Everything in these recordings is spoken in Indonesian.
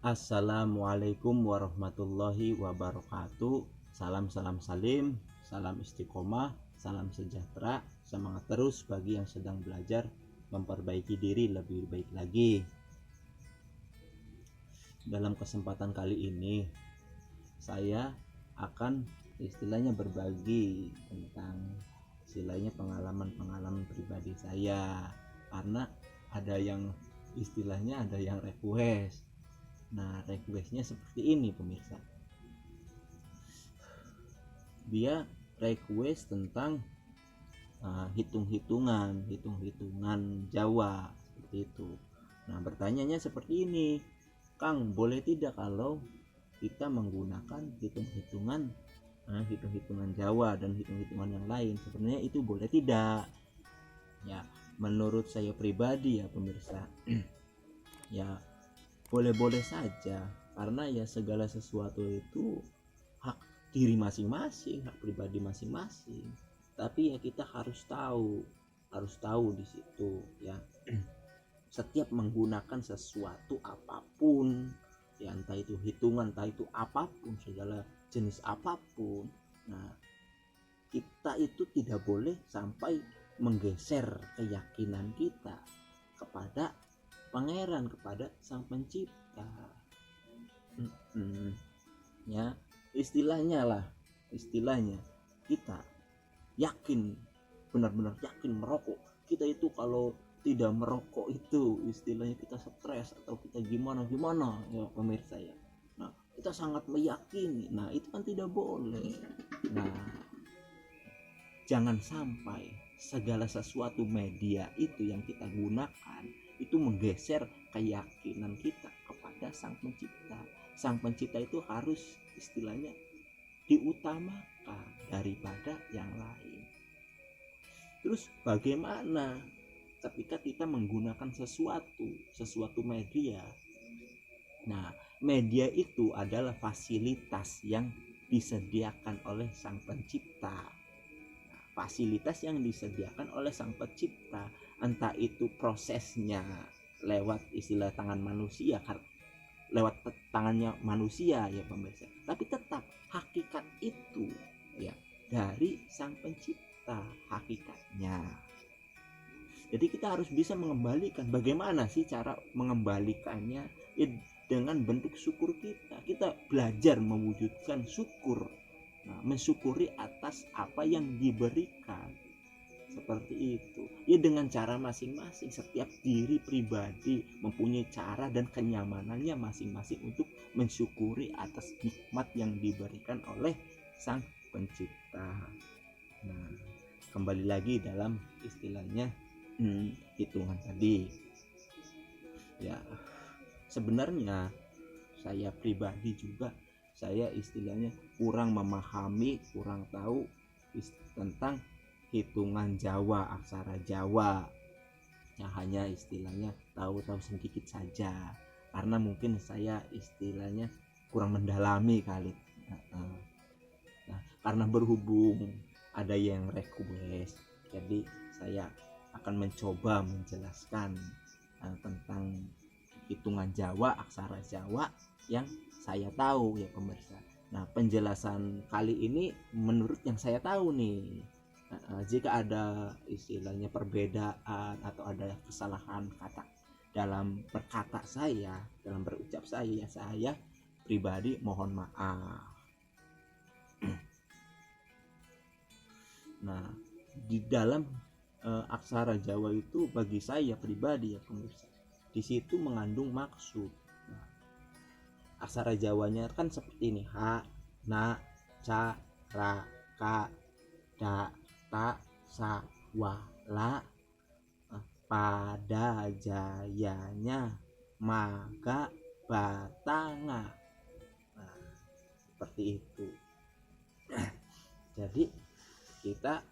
Assalamualaikum warahmatullahi wabarakatuh. Salam salim, salam istiqomah, salam sejahtera, semangat terus bagi yang sedang belajar memperbaiki diri lebih baik lagi. Dalam kesempatan kali ini saya akan istilahnya berbagi tentang istilahnya pengalaman pribadi saya, karena ada yang istilahnya ada yang request. Nah, requestnya seperti ini pemirsa. Dia request tentang hitung-hitungan Jawa seperti itu. Nah, bertanyanya seperti ini, Kang, boleh tidak kalau kita menggunakan hitung-hitungan Jawa dan hitung-hitungan yang lain? Sebenarnya itu boleh tidak? Ya, menurut saya pribadi ya pemirsa, ya boleh-boleh saja, karena ya segala sesuatu itu hak diri masing-masing, hak pribadi masing-masing. Tapi ya kita harus tahu di situ ya. Setiap menggunakan sesuatu apapun, ya entah itu hitungan, entah itu apapun, segala jenis apapun. Nah, kita itu tidak boleh sampai menggeser keyakinan kita kepada pangeran, kepada sang pencipta. Ya, istilahnya kita yakin, benar-benar yakin merokok, kita itu kalau tidak merokok itu istilahnya kita stres atau kita gimana ya pemirsa ya. Nah, kita sangat meyakini. Nah, itu kan tidak boleh. Nah, jangan sampai segala sesuatu media itu yang kita gunakan itu menggeser keyakinan kita kepada sang pencipta. Sang pencipta itu harus istilahnya diutamakan daripada yang lain. Terus bagaimana ketika kita menggunakan sesuatu media? Nah, media itu adalah fasilitas yang disediakan oleh sang pencipta. Fasilitas yang disediakan oleh sang pencipta, entah itu prosesnya lewat istilah tangan manusia, lewat tangannya manusia ya pemirsa, tapi tetap hakikat itu ya dari sang pencipta hakikatnya. Jadi kita harus bisa mengembalikan. Bagaimana sih cara mengembalikannya? Ya, dengan bentuk syukur kita belajar mewujudkan syukur. Nah, mensyukuri atas apa yang diberikan, seperti itu ya, dengan cara masing-masing. Setiap diri pribadi mempunyai cara dan kenyamanannya masing-masing untuk mensyukuri atas nikmat yang diberikan oleh sang pencipta. Nah, kembali lagi dalam istilahnya hitungan tadi ya, sebenarnya saya pribadi juga, saya istilahnya kurang memahami, kurang tahu tentang hitungan Jawa, aksara Jawa. Ya, hanya istilahnya tahu-tahu sedikit saja, karena mungkin saya istilahnya kurang mendalami kali. Nah, karena berhubung ada yang request, jadi saya akan mencoba menjelaskan tentang hitungan Jawa, aksara Jawa yang saya tahu ya pemirsa. Nah, penjelasan kali ini menurut yang saya tahu nih, jika ada istilahnya perbedaan atau ada kesalahan kata dalam berkata saya, dalam berucap saya pribadi mohon maaf. Nah, di dalam aksara Jawa itu bagi saya pribadi ya pemirsa, di situ mengandung maksud. Nah, aksara Jawanya kan seperti ini: ha, na, ca, ra, ka, da, ta, sa, wa, la. Pada jayanya maga batanga. Nah, seperti itu. Jadi kita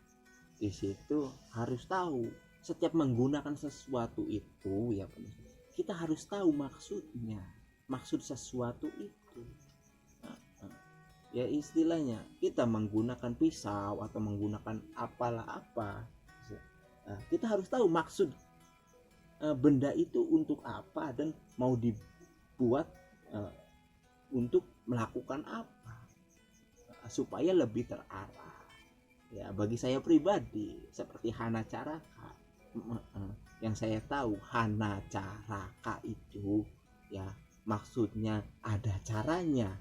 di situ harus tahu, setiap menggunakan sesuatu itu ya, kita harus tahu maksudnya, maksud sesuatu itu. Ya istilahnya kita menggunakan pisau atau menggunakan apalah apa, kita harus tahu maksud benda itu untuk apa dan mau dibuat eh, untuk melakukan apa supaya lebih terarah. Ya, bagi saya pribadi seperti Hana Caraka, yang saya tahu Hana Caraka itu ya maksudnya ada caranya.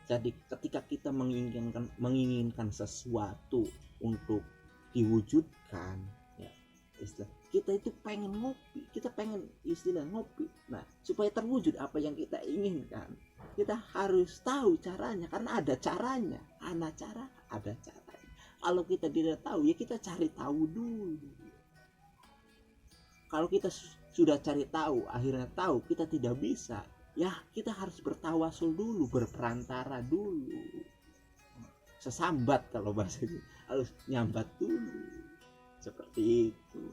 Jadi ketika kita menginginkan sesuatu untuk diwujudkan, ya istilah kita itu pengen ngopi, kita pengen istilah ngopi. Nah, supaya terwujud apa yang kita inginkan, kita harus tahu caranya, karena ada caranya. Ada cara, ada caranya. Kalau kita tidak tahu, ya kita cari tahu dulu. Kalau kita sudah cari tahu, akhirnya tahu kita tidak bisa, ya kita harus bertawasul dulu, berperantara dulu, sesambat kalau bahasanya, harus nyambat dulu, seperti itu,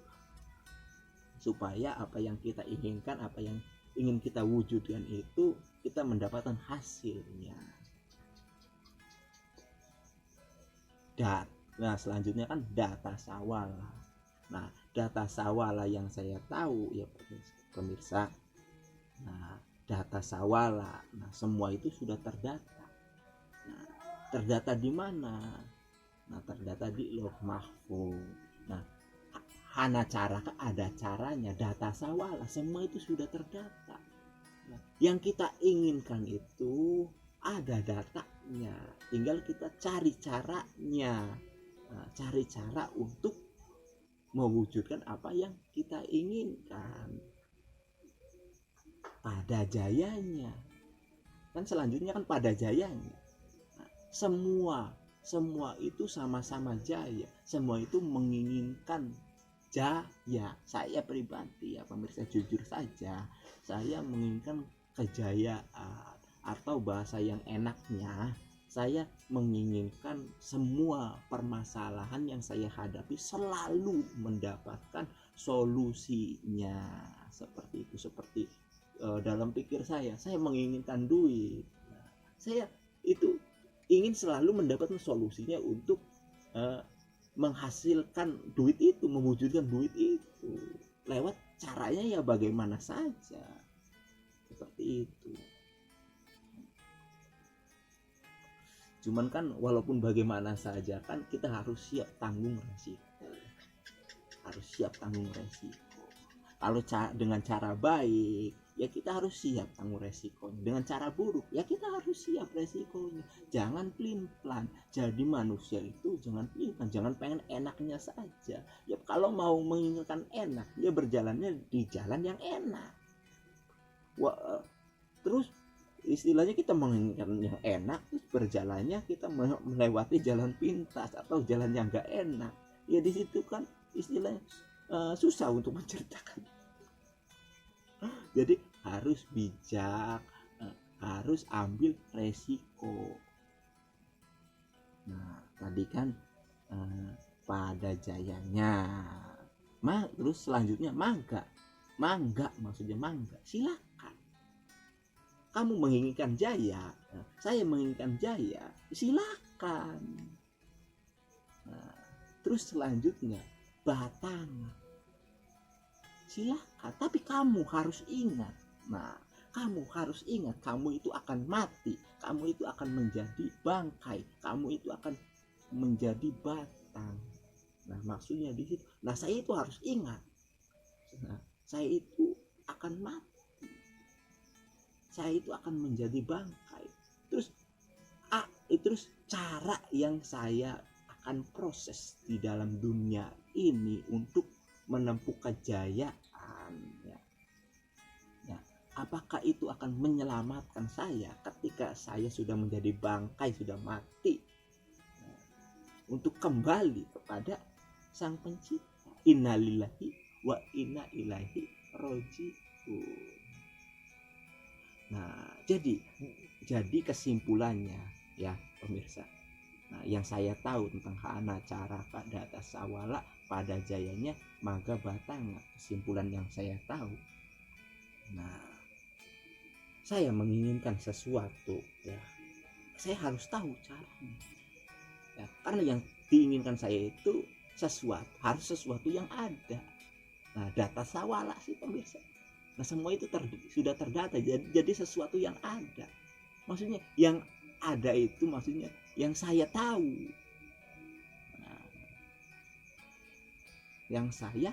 supaya apa yang kita inginkan, apa yang ingin kita wujudkan itu kita mendapatkan hasilnya. Nah selanjutnya kan data sawala. Nah data sawala yang saya tahu ya pemirsa, nah data sawala, nah semua itu sudah terdata. Nah terdata di mana? Nah terdata di Lauh Mahfuz. Nah Hana Caraka ada caranya, data sawala semua itu sudah terdata. Nah, yang kita inginkan itu ada datanya, tinggal kita cari caranya. Nah, cari cara untuk mewujudkan apa yang kita inginkan pada jayanya. Kan selanjutnya kan pada jayanya. Nah, semua itu sama-sama jaya, semua itu menginginkan jaya. Saya pribadi ya pemirsa, jujur saja saya menginginkan kejayaan, atau bahasa yang enaknya saya menginginkan semua permasalahan yang saya hadapi selalu mendapatkan solusinya. Seperti itu, seperti dalam pikir saya menginginkan duit. Nah, saya itu ingin selalu mendapatkan solusinya untuk menghasilkan duit itu, mewujudkan duit itu lewat caranya ya bagaimana saja, seperti itu. Cuman kan walaupun bagaimana saja kan kita harus siap tanggung resiko, harus siap tanggung resiko. Kalau dengan cara baik ya kita harus siap tanggung resikonya, dengan cara buruk ya kita harus siap resikonya. Jangan pelin-pelan. Jadi manusia itu jangan pelin-pelan, jangan pengen enaknya saja. Ya kalau mau menginginkan enak ya berjalannya di jalan yang enak. Terus istilahnya kita menginginkan yang enak, terus berjalannya kita melewati jalan pintas atau jalan yang gak enak, ya di situ kan istilahnya susah untuk menceritakan. Jadi harus bijak, harus ambil resiko. Nah tadi kan pada jayanya, terus selanjutnya mangga maksudnya mangga, silakan. Kamu menginginkan jaya, saya menginginkan jaya, silakan. Nah, terus selanjutnya batang, silakan. Tapi kamu harus ingat, kamu harus ingat, kamu itu akan mati, kamu itu akan menjadi bangkai, kamu itu akan menjadi batang. Nah maksudnya di situ. Nah saya itu harus ingat, saya itu akan mati, saya itu akan menjadi bangkai. Terus cara yang saya akan proses di dalam dunia ini untuk menempuh kejayaan ya. Apakah itu akan menyelamatkan saya ketika saya sudah menjadi bangkai, sudah mati, untuk kembali kepada Sang Pencipta. Innalillahi wa inna ilaihi raji'un. Nah, jadi kesimpulannya ya pemirsa. Nah, yang saya tahu tentang Hana Caraka data sawala pada jayanya maga batanga, kesimpulan yang saya tahu. Nah, saya menginginkan sesuatu ya, saya harus tahu caranya. Ya, karena yang diinginkan saya itu harus sesuatu yang ada. Nah, data sawala sih pemirsa. Nah semua itu sudah terdata, jadi sesuatu yang ada. Maksudnya yang ada itu maksudnya yang saya tahu. Nah, yang saya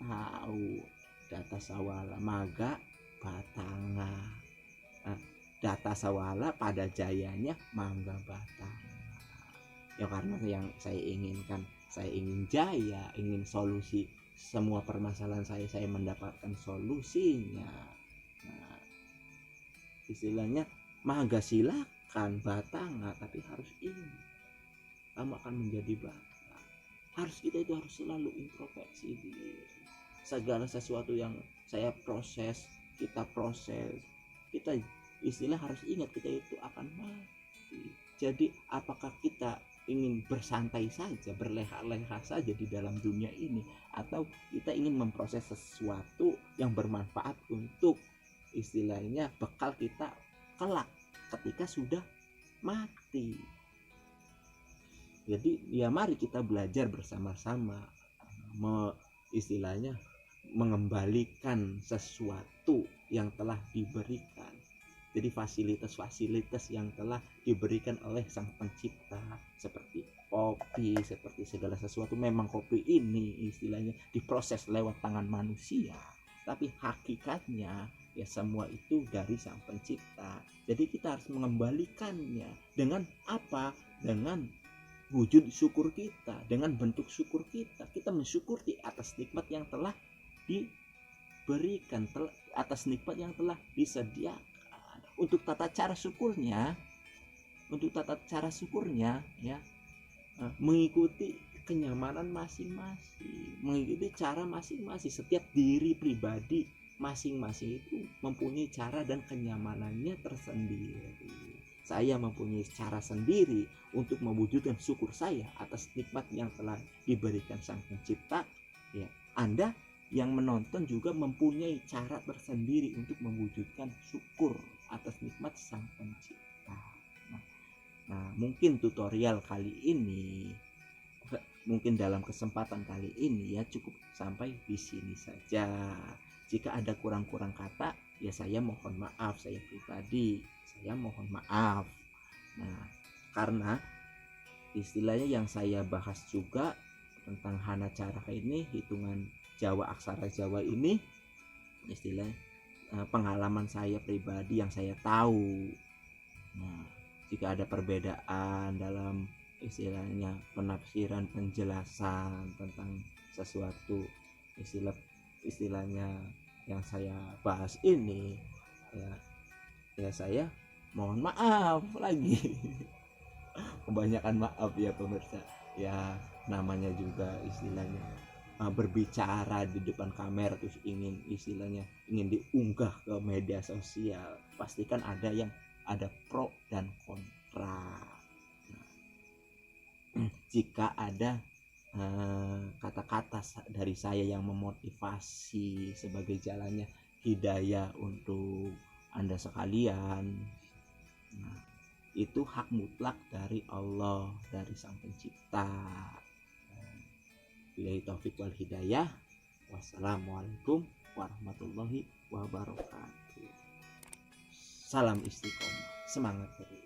tahu data sawala maga batanga. Nah, data sawala pada jayanya mangga batanga. Ya karena yang saya inginkan, saya ingin jaya, ingin solusi semua permasalahan saya mendapatkan solusinya. Nah, istilahnya maga silakan batanga, tapi harus ingat kamu akan menjadi bata. Kita itu harus selalu introspeksi diri. Segala sesuatu yang saya proses, kita istilah harus ingat kita itu akan mati. Jadi apakah kita ingin bersantai saja, berleha-leha saja di dalam dunia ini, atau kita ingin memproses sesuatu yang bermanfaat untuk istilahnya bekal kita kelak ketika sudah mati. Jadi ya mari kita belajar bersama-sama istilahnya mengembalikan sesuatu yang telah diberikan. Jadi fasilitas-fasilitas yang telah diberikan oleh Sang Pencipta, seperti kopi, seperti segala sesuatu. Memang kopi ini istilahnya diproses lewat tangan manusia, tapi hakikatnya ya semua itu dari Sang Pencipta. Jadi kita harus mengembalikannya dengan apa? Dengan wujud syukur kita, dengan bentuk syukur kita mensyukuri atas nikmat yang telah diberikan, atas nikmat yang telah disediakan. Untuk tata cara syukurnya ya mengikuti kenyamanan masing-masing, mengikuti cara masing-masing. Setiap diri pribadi masing-masing itu mempunyai cara dan kenyamanannya tersendiri. Saya mempunyai cara sendiri untuk mewujudkan syukur saya atas nikmat yang telah diberikan Sang Pencipta. Ya, Anda yang menonton juga mempunyai cara tersendiri untuk mewujudkan syukur atas nikmat Sang Pencipta. Nah, mungkin tutorial kali ini, mungkin dalam kesempatan kali ini ya cukup sampai di sini saja. Jika ada kurang-kurang kata, ya saya mohon maaf, saya pribadi saya mohon maaf. Nah, karena istilahnya yang saya bahas juga tentang hana caraka ini, hitungan Jawa, aksara Jawa ini, istilahnya pengalaman saya pribadi yang saya tahu. Nah, jika ada perbedaan dalam istilahnya penafsiran, penjelasan tentang sesuatu istilahnya yang saya bahas ini, ya saya mohon maaf lagi. Kebanyakan maaf ya pemirsa. Ya namanya juga istilahnya berbicara di depan kamera terus ingin diunggah ke media sosial, pastikan ada pro dan kontra. Nah, jika ada kata-kata dari saya yang memotivasi sebagai jalannya hidayah untuk Anda sekalian, nah, itu hak mutlak dari Allah, dari Sang Pencipta. Billahi taufik wal hidayah. Wassalamualaikum warahmatullahi wabarakatuh. Salam istiqomah, semangat terus.